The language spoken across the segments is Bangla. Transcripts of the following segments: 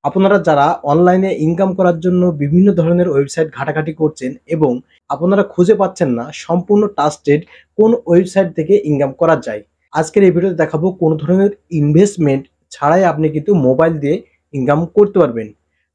আপনারা যারা অনলাইনে ইনকাম করার জন্য বিভিন্ন ধরনের ওয়েবসাইট ঘাটাঘাটি করছেন এবং আপনারা খুঁজে পাচ্ছেন না সম্পূর্ণ ট্রাস্টেড কোন ওয়েবসাইট থেকে ইনকাম করা যায়, আজকের এই ভিডিওতে দেখাবো কোন ধরনের ইনভেস্টমেন্ট ছাড়াই আপনি কিন্তু মোবাইল দিয়ে ইনকাম করতে পারবেন।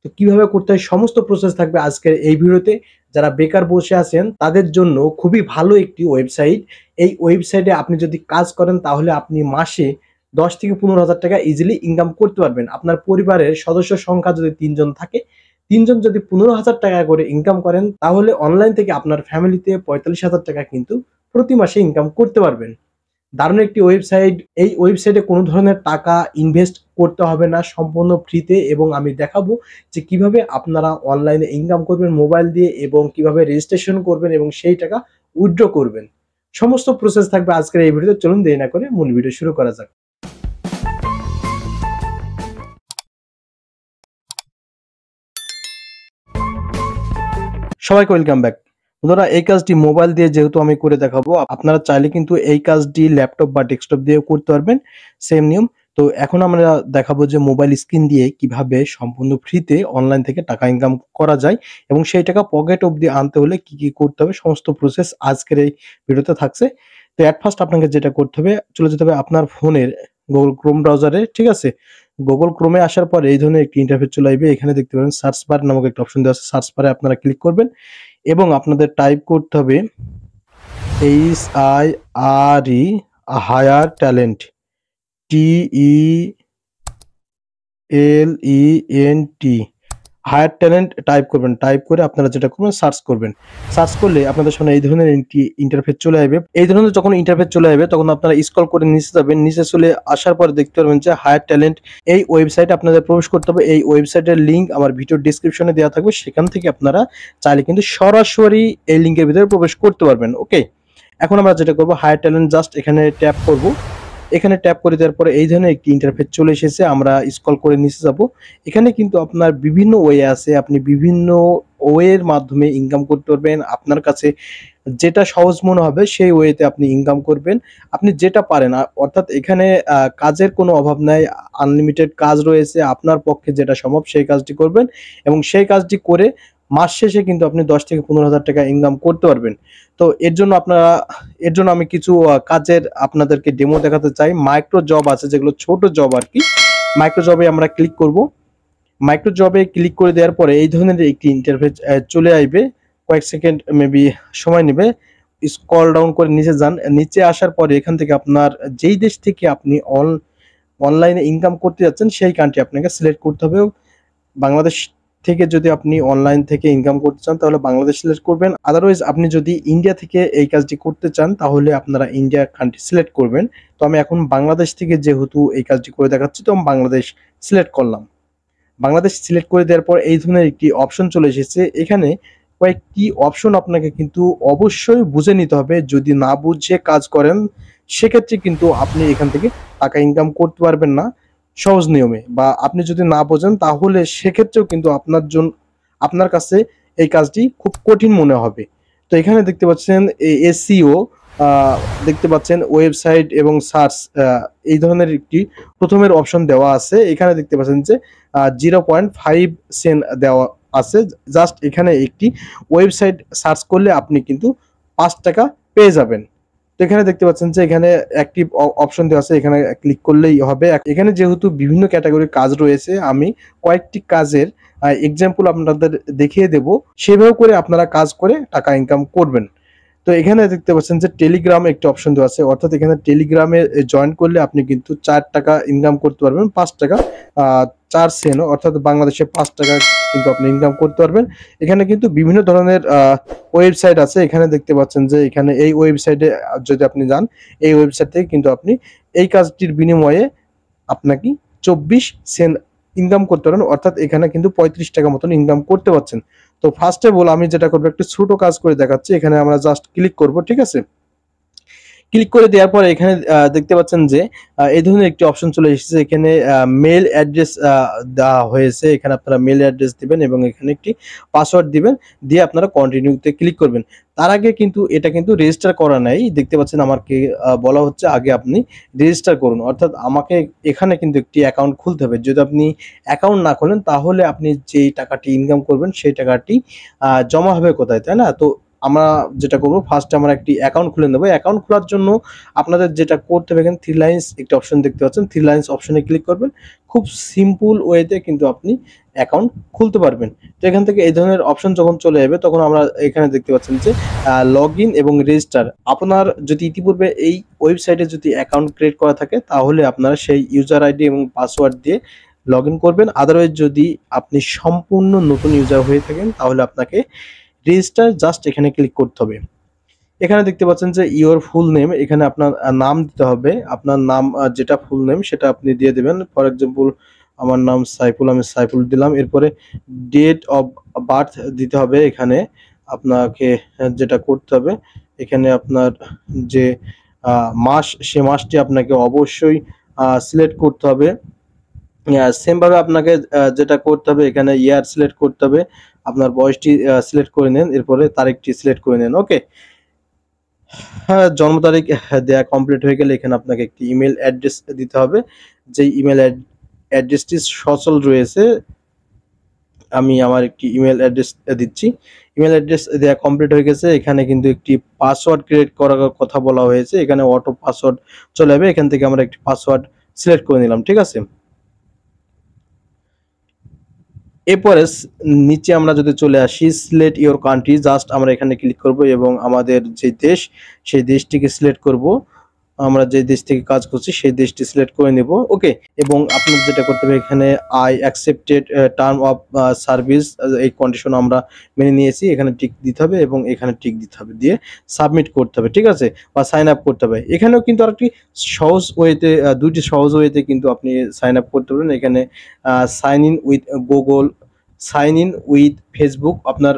তো কিভাবে করতে হয় সমস্ত প্রসেস থাকবে আজকের এই ভিডিওতে। যারা বেকার বসে আছেন তাদের জন্য খুবই ভালো একটি ওয়েবসাইট। এই ওয়েবসাইটে আপনি যদি কাজ করেন তাহলে আপনি মাসে 10 থেকে 15 হাজার টাকা ইজিলি ইনকাম করতে পারবেন। আপনার পরিবারের সদস্য সংখ্যা যদি 3 জন থাকে, 3 জন যদি 15 হাজার টাকা করে ইনকাম করেন তাহলে অনলাইন থেকে আপনার ফ্যামিলিতে 45 হাজার টাকা কিন্তু প্রতি মাসে ইনকাম করতে পারবেন। দারুণ একটি ওয়েবসাইট। এই ওয়েবসাইটে কোনো ধরনের টাকা ইনভেস্ট করতে হবে না, সম্পূর্ণ ফ্রিতে, এবং আমি দেখাবো যে কিভাবে আপনারা অনলাইনে ইনকাম করবেন মোবাইল দিয়ে এবং কিভাবে রেজিস্ট্রেশন করবেন এবং সেই টাকা উইথড্র করবেন। সমস্ত প্রসেস থাকবে আজকের এই ভিডিওতে। চলুন দেরি না করে মূল ভিডিও শুরু করা যাক। সবাইকে ওয়েলকাম ব্যাক। বন্ধুরা, এই কাজটি মোবাইল দিয়ে যেহেতু আমি করে দেখাবো, আপনারা চাইলে কিন্তু এই কাজটি ল্যাপটপ বা ডেস্কটপ দিয়েও করতে পারবেন, সেম নিয়ম। তো এখন আমরা দেখাবো যে মোবাইল স্ক্রিন দিয়ে কিভাবে সম্পূর্ণ ফ্রিতে অনলাইন থেকে টাকা ইনকাম করা যায় এবং সেই টাকা পকেট অবধি আনতে হলে কি কি করতে হবে সমস্ত প্রসেস আজকের এই ভিডিওতে থাকছে। তো অ্যাট ফার্স্ট আপনাকে যেটা করতে হবে, চলে যেতে হবে আপনার ফোনের গুগল ক্রোম ব্রাউজারে। ঠিক আছে, গুগল ক্রোমে আসার পর এই ধরনের একটি ইন্টারফেস চলে আসবে। এখানে দেখতে পাবেন সার্চ বার নামক একটা অপশন দেওয়া আছে। সার্চ বারে আপনারা ক্লিক করবেন এবং আপনাদের টাইপ করতে হবে HIRE, hire talent, TELENT, hire talent type করবেন। টাইপ করে আপনারা যেটা করবেন সার্চ করবেন। সার্চ করলে আপনাদের সামনে এই ধরনের একটি ইন্টারফেস চলে আসবে। এই ধরনের যখন ইন্টারফেস চলে আসবে তখন আপনারা স্ক্রল করে নিচে যাবেন। নিচে চলে আসার পর দেখতে পারবেন যে হায়ার ট্যালেন্ট, এই ওয়েবসাইটে আপনাদের প্রবেশ করতে হবে। এই ওয়েবসাইটের লিঙ্ক আমার ভিডিও ডেসক্রিপশনে দেওয়া থাকবে, সেখান থেকে আপনারা চাইলে কিন্তু সরাসরি এই লিঙ্কের ভিতরে প্রবেশ করতে পারবেন। ওকে, এখন আমরা যেটা করবো, হায়ার ট্যালেন্ট জাস্ট এখানে ট্যাপ করব। এখানে ট্যাপ করে দেওয়ার পরে এই ধরনের একটি ইন্টারফেস চলে এসেছে। আমরা স্ক্রল করে নিচে যাব। এখানে কিন্তু আপনার বিভিন্ন ওয়ে আছে, আপনি বিভিন্ন ওয়ের মাধ্যমে ইনকাম করতে পারবেন। আপনার কাছে যেটা সহজ মনে হবে সেই ওয়েতে আপনি ইনকাম করবেন, আপনি যেটা পারেন। অর্থাৎ এখানে কাজের কোনো অভাব নাই, আনলিমিটেড কাজ রয়েছে। আপনার পক্ষে যেটা সম্ভব সেই কাজটি করবেন এবং সেই কাজটি করে মাস শেষে কিন্তু আপনি 10 থেকে 15 হাজার টাকা ইনকাম করতে পারবেন। তো এর জন্য আমি কিছু কাজের আপনাদেরকে ডেমো দেখাতে চাই। মাইক্রো জব আছে, যেগুলো ছোট জব আর কি। মাইক্রো জবে আমরা ক্লিক করব। মাইক্রো জবে ক্লিক করে দেওয়ার পরে এই ধরনের একটি ইন্টারফেস চলে আসবে। কয়েক সেকেন্ড মেবি সময় নেবে। স্ক্রল ডাউন করে নিচে যান। নিচে আসার পরে এখান থেকে আপনার যেই দেশ থেকে আপনি অনলাইনে ইনকাম করতে যাচ্ছেন সেই কান্ট্রি আপনাকে সিলেক্ট করতে হবে। বাংলাদেশ থেকে যদি আপনি অনলাইন থেকে ইনকাম করতে চান তাহলে বাংলাদেশ সিলেক্ট করবেন। আদারওয়াইজ আপনি যদি ইন্ডিয়া থেকে এই কাজটি করতে চান তাহলে আপনারা ইন্ডিয়া কান্ট্রি সিলেক্ট করবেন। তো আমি এখন বাংলাদেশ থেকে যেহেতু এই কাজটি করে দেখাচ্ছি, তো আমি বাংলাদেশ সিলেক্ট করলাম। বাংলাদেশ সিলেক্ট করে দেওয়ার পর এই ধরনের একটি অপশন চলে এসেছে। এখানে কয়েকটি অপশন আপনাকে কিন্তু অবশ্যই বুঝে নিতে হবে। যদি না বুঝে কাজ করেন সেক্ষেত্রে কিন্তু আপনি এখান থেকে টাকা ইনকাম করতে পারবেন না সহজ নিয়মে, বা আপনি যদি না বোঝেন তাহলে সেক্ষেত্রেও কিন্তু আপনার কাছে এই কাজটি খুব কঠিন মনে হবে। তো এখানে দেখতে পাচ্ছেন এসইও, দেখতে পাচ্ছেন ওয়েবসাইট এবং সার্চ, এই ধরনের একটি প্রথমের অপশন দেওয়া আছে। এখানে দেখতে পাচ্ছেন যে 0.5 সেন্ট দেওয়া আছে। জাস্ট এখানে একটি ওয়েবসাইট সার্চ করলে আপনি কিন্তু 5 টাকা পেয়ে যাবেন। তো এখানে দেখতে পাচ্ছেন যে এখানে অ্যাক্টিভ অপশন দেওয়া আছে, এখানে ক্লিক করলেই হবে। এখানে যেহেতু বিভিন্ন ক্যাটাগরির কাজ রয়েছে, আমি কয়েকটি কাজের এক্সাম্পল আপনাদের দেখিয়ে দেব, সেভাবে করে আপনারা কাজ করে টাকা ইনকাম করবেন। তো এখানে দেখতে পাচ্ছেন যে টেলিগ্রাম একটি অপশন দেওয়া আছে, অর্থাৎ এখানে টেলিগ্রামে জয়েন করলে আপনি কিন্তু 4 টাকা ইনকাম করতে পারবেন। 5 টাকা 4 সেন্ট, অর্থাৎ বাংলাদেশে 5 টাকা কিন্তু আপনি ইনকাম করতে পারবেন। এখানে কিন্তু বিভিন্ন ধরনের ওয়েবসাইট আছে। এখানে দেখতে পাচ্ছেন যে এখানে এই ওয়েবসাইটে যদি আপনি যান, এই ওয়েবসাইট থেকে কিন্তু আপনি এই কাজটির বিনিময়ে আপনাকে 24 সেন্ট ইনকাম করতে পারেন, অর্থাৎ এখানে কিন্তু 35 টাকা মতন ইনকাম করতে পারছেন। তো ফার্স্ট অফ অল আমি যেটা করবো, একটু ছোট কাজ করে দেখাচ্ছি। এখানে আমরা জাস্ট ক্লিক করব। ঠিক আছে, ক্লিক করে দেওয়ার পরে এখানে দেখতে পাচ্ছেন যে এই ধরনের একটি অপশন চলে এসেছে। এখানে মেল অ্যাড্রেস দেওয়া হয়েছে। এখানে আপনারা মেল অ্যাড্রেস দিবেন এবং এখানে একটি পাসওয়ার্ড দিবেন, দিয়ে আপনারা কন্টিনিউতে ক্লিক করবেন। তার আগে কিন্তু এটা কিন্তু রেজিস্টার করা নাই। দেখতে পাচ্ছেন আমাকে বলা হচ্ছে আগে আপনি রেজিস্টার করুন। অর্থাৎ আমাকে এখানে কিন্তু একটি অ্যাকাউন্ট খুলতে হবে। যদি আপনি অ্যাকাউন্ট না খোলেন তাহলে আপনি যেই টাকাটি ইনকাম করবেন সেই টাকাটি জমা হবে কোথায়, তাই না? তো আমরা যেটা করব, ফার্স্টে আমরা একটি অ্যাকাউন্ট খুলে নেব। অ্যাকাউন্ট খোলার জন্য আপনাদের যেটা করতে হবে, এখানে থ্রি লাইনস একটি অপশন দেখতে পাচ্ছেন, থ্রি লাইনস অপশনে ক্লিক করবেন। খুব সিম্পল ওয়েতে কিন্তু আপনি অ্যাকাউন্ট খুলতে পারবেন। তো এখান থেকে এই ধরনের অপশন যখন চলে যাবে তখন আমরা এখানে দেখতে পাচ্ছেন যে লগ ইন এবং রেজিস্টার। আপনার যদি ইতিপূর্বে এই ওয়েবসাইটে যদি অ্যাকাউন্ট ক্রিয়েট করা থাকে তাহলে আপনারা সেই ইউজার আইডি এবং পাসওয়ার্ড দিয়ে লগ ইন করবেন। আদারওয়াইজ যদি আপনি সম্পূর্ণ নতুন ইউজার হয়ে থাকেন তাহলে আপনাকে রেজিস্টার জাস্ট এখানে ক্লিক করতে হবে। এখানে দেখতে পাচ্ছেন যে ইওর ফুল নেম, এখানে আপনার নাম দিতে হবে। আপনার নাম যেটা ফুল নেম সেটা আপনি দিয়ে দেবেন। ফর এক্সাম্পল আমার নাম সাইফুল, আমি সাইফুল দিলাম। এরপরে ডেট অফ বার্থ দিতে হবে। এখানে আপনাকে যেটা করতে হবে, এখানে আপনার যে মাস, সে মাসটি আপনাকে অবশ্যই সিলেক্ট করতে হবে। সেম ভাবে আপনাকে যেটা করতে হবে, এখানে ইয়ার সিলেক্ট করতে হবে। আপনার বয়সটি সিলেক্ট করে নেন, এরপরে তারিখটি সিলেক্ট করে নেন। ওকে, হ্যাঁ, জন্ম তারিখ দেয়া কমপ্লিট হয়ে গেলে এখানে আপনাকে একটি ইমেল অ্যাড্রেস দিতে হবে। যেই ইমেল অ্যাড্রেসটি সচল রয়েছে, আমি আমার একটি ইমেল অ্যাড্রেস দিচ্ছি। ইমেল অ্যাড্রেস দেয়া কমপ্লিট হয়ে গেছে। এখানে কিন্তু একটি পাসওয়ার্ড ক্রিয়েট করার কথা বলা হয়েছে। এখানে অটো পাসওয়ার্ড চলে যাবে। এখান থেকে আমরা একটি পাসওয়ার্ড সিলেক্ট করে নিলাম, ঠিক আছে। এরপরে নিচে আমরা যদি চলে আসি, সিলেক্ট ইওর কান্ট্রি, জাস্ট আমরা এখানে ক্লিক করব এবং আমাদের যে দেশ সেই দেশটিকে সিলেক্ট করব। আমরা যে দেশ থেকে কাজ করছি সেই দেশটি সিলেক্ট করে নেব। ওকে, এবং আপনার যেটা করতে হবে, এখানে I accepted term of service, এই কন্ডিশন আমরা মেনে নিয়েছি, এখানে টিক দিতে হবে এবং এখানে টিক দিতে হবে, দিয়ে সাবমিট করতে হবে, ঠিক আছে, বা সাইন আপ করতে হবে। এখানেও কিন্তু আরেকটি সহজ ওয়েতে, দুইটি সহজ ওয়েতে কিন্তু আপনি সাইন আপ করতে পারেন। এখানে sign in with Google, sign in with Facebook. আপনার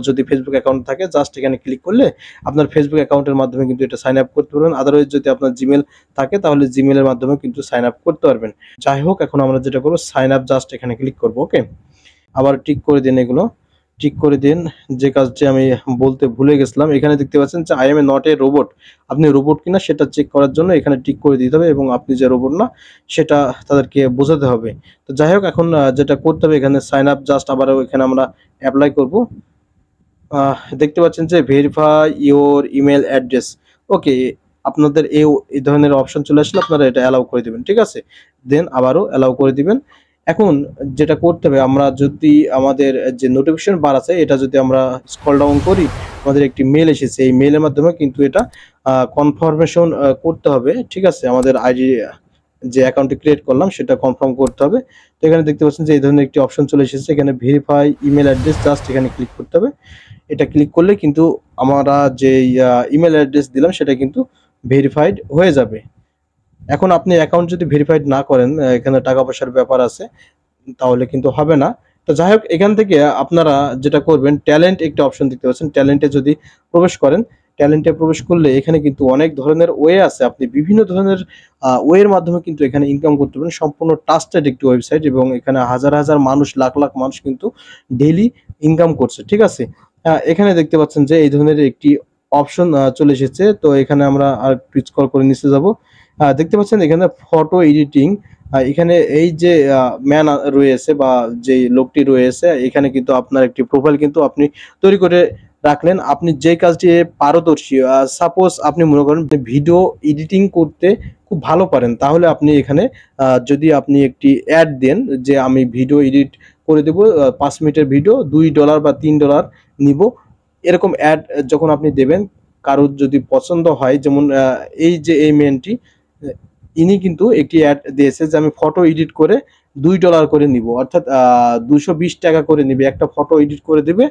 যদি ফেসবুক অ্যাকাউন্ট থাকে জাস্ট এখানে ক্লিক করলে আপনার ফেসবুক অ্যাকাউন্টের মাধ্যমে কিন্তু এটা সাইন আপ করতে পারবেন। আদারওয়াইজ যদি আপনার জিমেল থাকে তাহলে জিমেলের মাধ্যমে কিন্তু সাইন আপ করতে পারবেন। যাই হোক, এখন আমরা যেটা করবো, সাইন আপ জাস্ট এখানে ক্লিক করবো। ওকে, আবার টিক করে দিন, এগুলো টিক করে দিন। যে কাজটি আমি বলতে ভুলে গেছিলাম, এখানে দেখতে পাচ্ছেন যে I M A not a robot. আপনি রোবট কিনা সেটা চেক করার জন্য এখানে টিক করে দিতে হবে এবং আপনি যে রোবট না সেটা তাদেরকে বোঝাতে হবে। তো যাই হোক, এখন যেটা করতে হবে, এখানে সাইন আপ জাস্ট আবারও এখানে আমরা অ্যাপ্লাই করব। দেখতে পাচ্ছেন যে ভেরিফাই ইওর ইমেল অ্যাড্রেস। ওকে, আপনাদের এই ধরনের অপশন চলে আসলে আপনারা এটা অ্যালাউ করে দিবেন, ঠিক আছে। দেন আবারও অ্যালাউ করে দিবেন। এখন যেটা করতে হবে, আমরা যদি আমাদের যে নোটিফিকেশন বার আছে এটা যদি আমরা স্ক্রল ডাউন করি, আমাদের একটি মেল এসেছে। এই মেলের মাধ্যমে কিন্তু এটা কনফার্মেশন করতে হবে, ঠিক আছে। আমাদের আইডি যে অ্যাকাউন্টটি ক্রিয়েট করলাম সেটা কনফার্ম করতে হবে। তো এখানে দেখতে পাচ্ছেন যে এই ধরনের একটি অপশন চলে এসেছে। এখানে ভেরিফাই ইমেল অ্যাড্রেস, জাস্ট এখানে ক্লিক করতে হবে। এটা ক্লিক করলে কিন্তু আমরা যে ইমেল অ্যাড্রেস দিলাম সেটা কিন্তু ভেরিফাইড হয়ে যাবে। এখন আপনি অ্যাকাউন্ট যদি ভেরিফাইড না করেন, এখানে টাকা পয়সার ব্যাপার আছে, তাহলে কিন্তু হবে না। তো যাই হোক, এখান থেকে আপনারা যেটা করবেন, ট্যালেন্ট একটা অপশন দেখতে পাচ্ছেন, ট্যালেন্টে যদি প্রবেশ করেন, ট্যালেন্টে প্রবেশ করলে এখানে কিন্তু অনেক ধরনের ওয়ে আছে। আপনি বিভিন্ন ধরনের ওয়ের মাধ্যমে কিন্তু এখানে ইনকাম করতে পারেন। সম্পূর্ণ ট্রাস্টেড একটি ওয়েবসাইট এবং এখানে হাজার হাজার মানুষ, লাখ লাখ মানুষ কিন্তু ডেইলি ইনকাম করছে, ঠিক আছে। এখানে দেখতে পাচ্ছেন যে এই ধরনের একটি অপশন চলে এসেছে। তো এখানে আমরা আর স্ক্রল করে নিচে যাব। দেখতে পাচ্ছেন এখানে ফটো এডিটিং। এখানে এই যে ম্যান রয়েছে বা যে লোকটি রয়েছে, এখানে কিন্তু আপনার একটি প্রোফাইল কিন্তু আপনি তৈরি করে রাখলেন। আপনি যে কাজটি পারদর্শী, সাপোজ আপনি মনে করেন ভিডিও এডিটিং করতে খুব ভালো পারেন, তাহলে আপনি এখানে যদি আপনি একটি অ্যাড দেন যে আমি ভিডিও এডিট করে দেবো, 5 মিনিটের ভিডিও, $2 বা $3 নিব, এরকম অ্যাড যখন আপনি দেবেন, কারোর যদি পছন্দ হয়, যেমন এই যে এই মেনটি, ইনি কিন্তু একটি অ্যাড দিয়েছে যে আমি ফটো এডিট করে $2 করে নিব, অর্থাৎ 220 টাকা করে নিবে। একটা ফটো এডিট করে দিবে,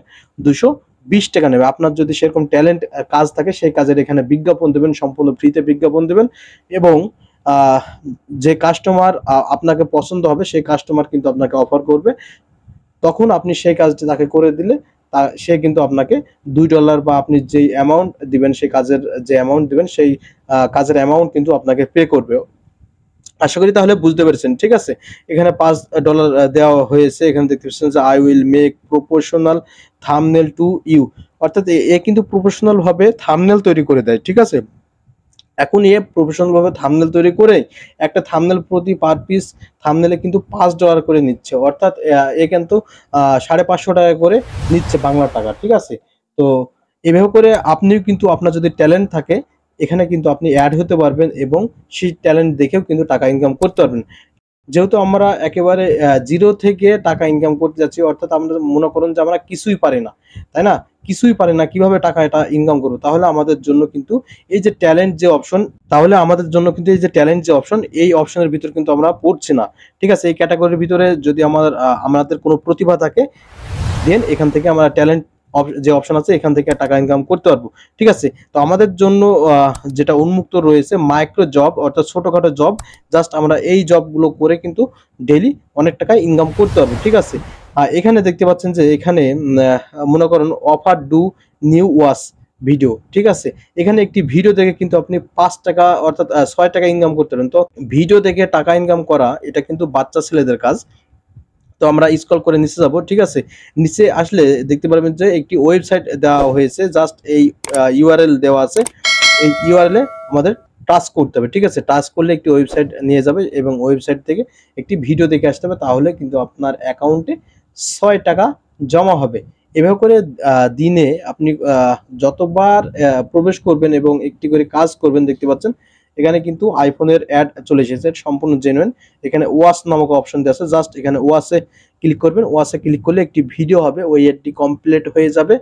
220 টাকা নেবে। আপনার যদি সেরকম ট্যালেন্ট কাজ থাকে, সেই কাজের এখানে বিজ্ঞাপন দেবেন, সম্পূর্ণ ফ্রিতে বিজ্ঞাপন দেবেন এবং যে কাস্টমার আপনাকে পছন্দ হবে সেই কাস্টমার কিন্তু আপনাকে অফার করবে। তখন আপনি সেই কাজটি তাকে করে দিলে সে কিন্তু আপনাকে $2 বা আপনি যেই অ্যামাউন্ট দিবেন, সেই কাজের যে অ্যামাউন্ট দিবেন সেই কাজের অ্যামাউন্ট কিন্তু আপনাকে পে করবে। আশা করি তাহলে বুঝতে পেরেছেন, ঠিক আছে। এখানে $5 দেওয়া হয়েছে। এখানে দেখতে পাচ্ছেন যে I will make proportional thumbnail to you, অর্থাৎ এ কিন্তু প্রফেশনাল ভাবে থাম্বনেল তৈরি করে দেয়, ঠিক আছে। এখন এ প্রফেশনাল ভাবে থাম্বনেল তৈরি করে একটা থাম্বনেল প্রতি পার পিস থাম্বনেলে কিন্তু $5 করে নিচ্ছে, অর্থাৎ এ কিন্তু 550 টাকা করে নিচ্ছে বাংলা টাকা, ঠিক আছে। তো এভাবে করে আপনিও কিন্তু আপনার যদি ট্যালেন্ট থাকে এখানে কিন্তু আপনি অ্যাড হতে পারবেন এবং সেই ট্যালেন্ট দেখেও কিন্তু টাকা ইনকাম করতে পারবেন। যেহেতু আমরা একেবারে জিরো থেকে টাকা ইনকাম করতে যাচ্ছি, অর্থাৎ আমরা মনে করুন যে আমরা কিছুই পারি না, তাই না? কিছুই পারি না, কিভাবে টাকা এটা ইনকাম করব? তাহলে আমাদের জন্য কিন্তু এই যে ট্যালেন্ট যে অপশন, এই অপশনের ভিতর কিন্তু আমরা পড়ছি না, ঠিক আছে? এই ক্যাটাগরির ভিতরে যদি আমাদের কোনো প্রতিভা থাকে, দেন এখান থেকে আমরা ট্যালেন্ট যে অপশন আছে এখান থেকে টাকা ইনকাম করতে পারবো, ঠিক আছে। তো আমাদের জন্য যেটা উন্মুক্ত রয়েছে মাইক্রো জব, অর্থাৎ ছোটখাটো জব। জাস্ট আমরা এই জবগুলো করে কিন্তু ডেইলি অনেক টাকা ইনকাম করতে পারবো, ঠিক আছে। এখানে দেখতে পাচ্ছেন যে এখানে মনে করেন offer do new watch video, ঠিক আছে। এখানে একটি ভিডিও দেখে কিন্তু আপনি $5 অর্থাৎ $6 ইনকাম করতে পারেন। তো ভিডিও দেখে টাকা ইনকাম করা এটা কিন্তু বাচ্চা ছেলেদের কাজ। তো আমরা স্ক্রল করে নিচে যাব, ঠিক আছে। নিচে আসলে দেখতে পারবেন যে একটি ওয়েবসাইট দেওয়া হয়েছে, জাস্ট এই ইউআরএল দেওয়া আছে। এই ইউআরএল-এ আমাদের টাচ করতে হবে, ঠিক আছে। টাচ করলে একটি ওয়েবসাইট নিয়ে যাবে এবং ওয়েবসাইট থেকে একটি ভিডিও দেখে আসতে হবে, তাহলে কিন্তু আপনার অ্যাকাউন্টে $6 জমা হবে। এভাবে করে দিনে আপনি যতবার প্রবেশ করবেন এবং একটি করে কাজ করবেন, দেখতে পাচ্ছেন এখানে কিন্তু আইফোনের অ্যাড চলে এসেছে, সম্পূর্ণ জেনুইন। এখানে ওয়াচ নামক অপশন দেওয়া আছে, জাস্ট এখানে ওয়াচে ক্লিক করবেন। ওয়াচে ক্লিক করলে একটি ভিডিও হবে, ওই অ্যাডটি কমপ্লিট হয়ে যাবে,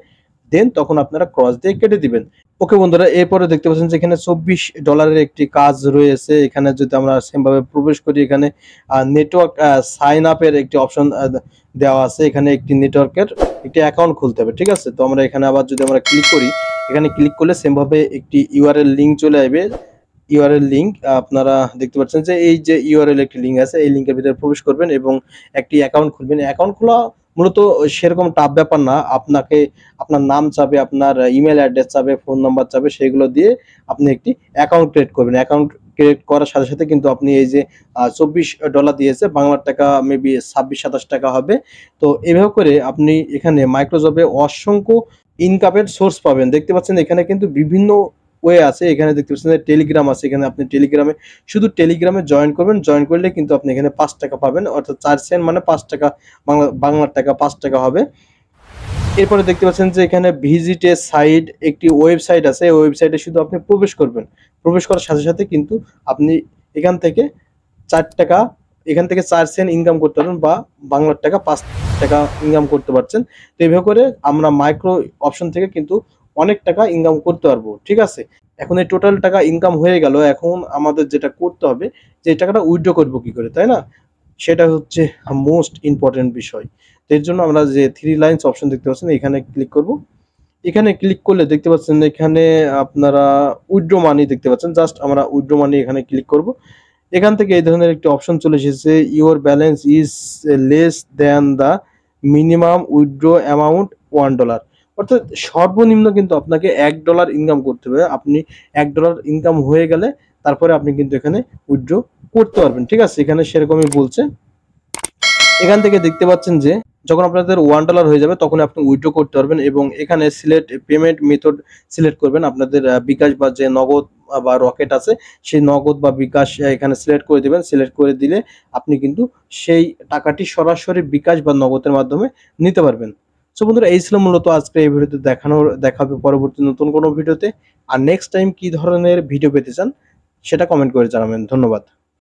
দেন তখন আপনারা ক্রস দিয়ে কেটে দিবেন। ওকে বন্ধুরা, এরপরে দেখতে পাচ্ছেন যে এখানে $24 একটি কাজ রয়েছে। এখানে যদি আমরা সেম ভাবে প্রবেশ করি, এখানে নেটওয়ার্ক সাইন আপের একটি অপশন দেওয়া আছে। এখানে একটি নেটওয়ার্কের একটি অ্যাকাউন্ট খুলতে হবে, ঠিক আছে। তো আমরা এখানে আবার যদি আমরা ক্লিক করি, এখানে ক্লিক করলে সেম ভাবে একটি ইউআরএল লিঙ্ক চলে আসবে। ইউআরএল লিঙ্ক আপনারা দেখতে পাচ্ছেন যে এই যে ইউআরএল একটি লিঙ্ক আছে, এই লিঙ্কের ভিতরে প্রবেশ করবেন এবং একটি অ্যাকাউন্ট খুলবেন। অ্যাকাউন্ট খোলা মূলত সেরকম টাফ ব্যাপার না। আপনাকে আপনার নাম চাবে, আপনার ইমেল অ্যাড্রেস চাবে, ফোন নাম্বার চাবে, সেগুলো দিয়ে আপনি একটি অ্যাকাউন্ট ক্রিয়েট করবেন। অ্যাকাউন্ট ক্রিয়েট করার সাথে সাথে কিন্তু আপনি এই যে $24 দিয়েছে, বাংলার টাকা মেবি 26-27 টাকা হবে। তো এভাবে করে আপনি এখানে মাইক্রোজবে অসংখ্য ইনকামের সোর্স পাবেন। দেখতে পাচ্ছেন এখানে কিন্তু বিভিন্ন ওয়ে আছে। এখানে দেখতে পাচ্ছেন যে টেলিগ্রাম আছে, এখানে আপনি শুধু টেলিগ্রামে জয়েন করবেন। জয়েন করলে কিন্তু আপনি এখানে $5 পাবেন, অর্থাৎ 4 সেন্ট মানে $5 বাংলার টাকা $5 হবে। এরপরে দেখতে পাচ্ছেন যে এখানে ভিজিট এ সাইট একটি ওয়েবসাইট আছে, এই ওয়েবসাইটে শুধু আপনি প্রবেশ করবেন। প্রবেশ করার সাথে সাথে কিন্তু আপনি এখান থেকে $4 এখান থেকে 4 সেন্ট ইনকাম করতে পারবেন, বা বাংলার টাকা $5 ইনকাম করতে পারছেন। তো এইভাবে করে আমরা মাইক্রো অপশন থেকে কিন্তু অনেক টাকা ইনকাম করতে পারবো, ঠিক আছে। এখন এই টোটাল টাকা ইনকাম হয়ে গেল, এখন আমাদের যেটা করতে হবে যে এই টাকাটা উইথড্র করবো কি করে, তাই না? সেটা হচ্ছে মোস্ট ইম্পর্টেন্ট বিষয়। তো এর জন্য আমরা যে 3 লাইনস অপশন দেখতে পাচ্ছেন এখানে ক্লিক করব। এখানে ক্লিক করলে দেখতে পাচ্ছেন এখানে আপনারা উইথড্র মানি দেখতে পাচ্ছেন, জাস্ট আমরা উইথড্র মানি এখানে ক্লিক করব। এখান থেকে এই ধরনের একটি অপশন চলে এসেছে, your balance is less than the minimum withdraw amount $1, অর্থাৎ সর্বনিম্ন কিন্তু আপনাকে $1 ইনকাম করতে হবে। আপনি $1 ইনকাম হয়ে গেলে তারপরে আপনি কিন্তু এখানে উইথড্র করতে পারবেন, ঠিক আছে। এখানে সেরকমই বলছে। এখান থেকে দেখতে পাচ্ছেন যে যখন আপনাদের $1 হয়ে যাবে তখন আপনি উইথড্র করতে পারবেন, এবং এখানে সিলেক্ট পেমেন্ট মেথড সিলেক্ট করবেন। আপনাদের বিকাশ বা যে নগদ বা রকেট আছে সেই নগদ বা বিকাশ এখানে সিলেক্ট করে দিবেন। সিলেক্ট করে দিলে আপনি কিন্তু সেই টাকাটি সরাসরি বিকাশ বা নগদের মাধ্যমে নিতে পারবেন। সো বন্ধুরা, এই ছিল মূলত আজকে এই ভিডিওতে দেখা হবে পরবর্তী নতুন কোনো ভিডিওতে। আর নেক্সট টাইম কি ধরনের ভিডিও পেতে চান সেটা কমেন্ট করে জানাবেন। ধন্যবাদ।